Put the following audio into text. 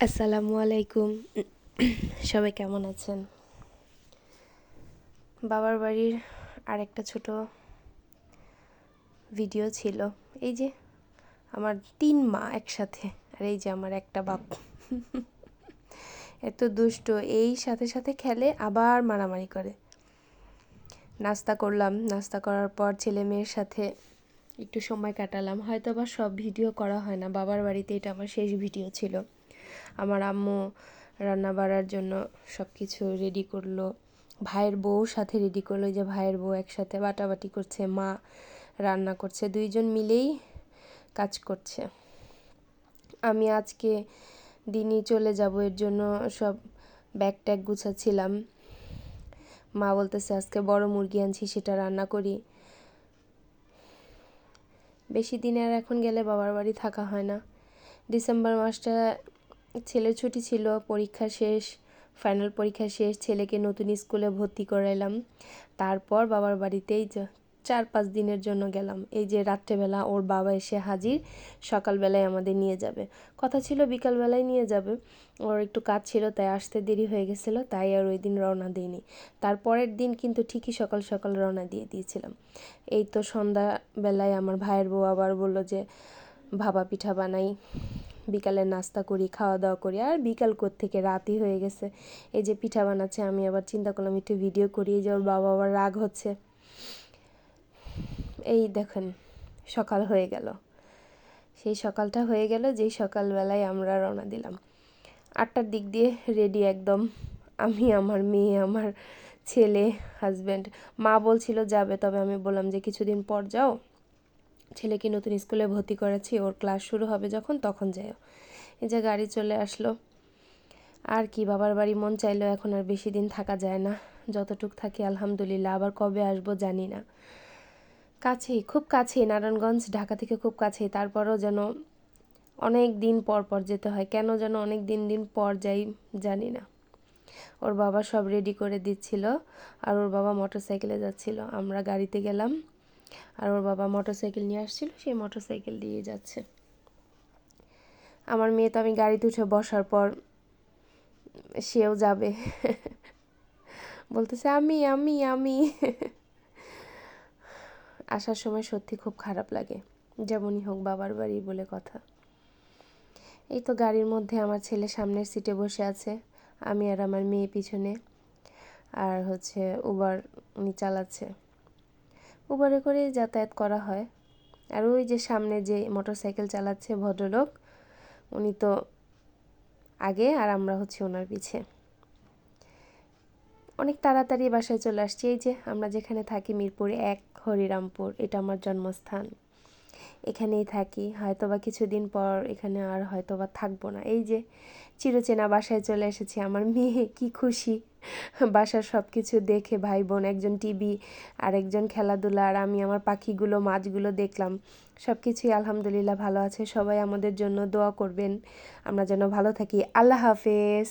আসসালামু আলাইকুম। সবাই কেমন আছেন? বাবার বাড়ির আরেকটা ছোট ভিডিও ছিল। এই যে আমার 3 মা একসাথে, আর এই যে আমার একটা বাপ। এত দুষ্ট, এই সাথে সাথে খেলে আবার মারামারি করে। নাস্তা করলাম, নাস্তা করার পর ছেলে মেয়ের সাথে একটু সময় কাটালাম। হয়তো বা সব ভিডিও করা হয় না, বাবার বাড়িতে এটা আমার শেষ ভিডিও ছিল। আমার আম্মু রান্না বাড়ার জন্য সব কিছু রেডি করলো, ভাইয়ের বউ সাথে রেডি করলো। যে ভাইয়ের বউ একসাথে বাটাবাটি করছে, মা রান্না করছে, দুইজন মিলেই কাজ করছে। আমি আজকে দিনই চলে যাব, এর জন্য সব ব্যাগ ট্যাগ গুছাচ্ছিলাম। মা বলতেছে আজকে বড় মুরগি আনছি, সেটা রান্না করি। বেশি দিনে আর এখন গেলে বাবার বাড়ি থাকা হয় না। ডিসেম্বর মাসটা ছেলের ছুটি ছিল, পরীক্ষা শেষ, ফাইনাল পরীক্ষা শেষ, ছেলেকে নতুন স্কুলে ভর্তি করাইলাম। তারপর বাবার বাড়িতেই 4-5 দিনের জন্য গেলাম। এই যে রাত্রেবেলা ওর বাবা এসে হাজির, সকালবেলায় আমাদের নিয়ে যাবে। কথা ছিল বিকালবেলায় নিয়ে যাবে, ওর একটু কাজ ছিল তাই আসতে দেরি হয়ে গেছিলো, তাই আর ওই দিন রওনা দিইনি। তারপরের দিন কিন্তু ঠিকই সকাল সকাল রওনা দিয়ে দিয়েছিলাম। এই তো সন্ধ্যাবেলায় আমার ভাইয়ের বউ আবার বললো যে ভাপা পিঠা বানাই, বিকালে নাস্তা করি, খাওয়া দাওয়া করি। আর বিকাল থেকে রাতই হয়ে গেছে। এই যে পিঠা বানাচ্ছে, আমি আবার চিন্তা করলাম একটু ভিডিও করি। এই যে ওর বাবা আবার রাগ হচ্ছে। এই দেখেন সকাল হয়ে গেল, সেই সকালটা হয়ে গেল যেই সকালবেলায় আমরা রওনা দিলাম। 8টার দিক দিয়ে রেডি একদম, আমি, আমার মেয়ে, আমার ছেলে, হাজব্যান্ড। মা বলছিল যাবে, তবে আমি বললাম যে কিছুদিন পর যাও, ছেলেকে নতুন স্কুলে ভর্তি করেছি, ওর ক্লাস শুরু হবে যখন তখন যাও। এই যে গাড়ি চলে আসলো। আর কি, বাবার বাড়ি মন চাইলেও এখন আর বেশি দিন থাকা যায় না। যতটুক থাকি আলহামদুলিল্লাহ, আবার কবে আসবো জানি না। কাছেই, খুব কাছেই, নারায়ণগঞ্জ ঢাকা থেকে খুব কাছেই, তারপরও যেন অনেক দিন পর পর যেতে হয়। কেন যেন অনেক দিন পর যাই জানি না। ওর বাবা সব রেডি করে দিচ্ছিল, আর ওর বাবা মোটরসাইকেলে যাচ্ছিল, আমরা গাড়িতে গেলাম, আর ওর বাবা মোটরসাইকেল নিয়ে আসছিল, সেই মোটরসাইকেল দিয়ে যাচ্ছে। আমার মেয়ে তো, আমি গাড়িতে উঠে বসার পর সেও যাবে, বলতেছে আমি আমি আমি। আসার সময় সত্যি খুব খারাপ লাগে, যেমনই হোক বাবার বাড়ি বলে কথা। এই তো গাড়ির মধ্যে আমার ছেলে সামনের সিটে বসে আছে, আমি আর আমার মেয়ে পিছনে, আর উবার উনি চালাচ্ছে। উবারে করে যাতায়াত করা হয়। আর ওই যে সামনে যে মোটরসাইকেল চালাচ্ছে ভদ্রলোক, উনি তো আগে, আর আমরা ওনার পিছে। অনেক তাড়াতাড়ি বাসায় চলে আসছি। এই যে আমরা যেখানে থাকি মিরপুর 1 হরিরামপুর, এটা আমার জন্মস্থান, এখানেই থাকি। হয়তোবা কিছুদিন পর এখানে আর হয়তোবা থাকবো না। এই যে চিরচেনা বাসায় চলে এসেছি। আমার মেয়ে কি খুশি বাসার সব কিছু দেখে, ভাই বোন, একজন টিভি, আর একজন খেলাধুলা, আর আমি আমার পাখিগুলো, মাছগুলো দেখলাম। সব কিছুই আলহামদুলিল্লাহ ভালো আছে। সবাই আমাদের জন্য দোয়া করবেন, আমরা যেন ভালো থাকি। আল্লাহ হাফেজ।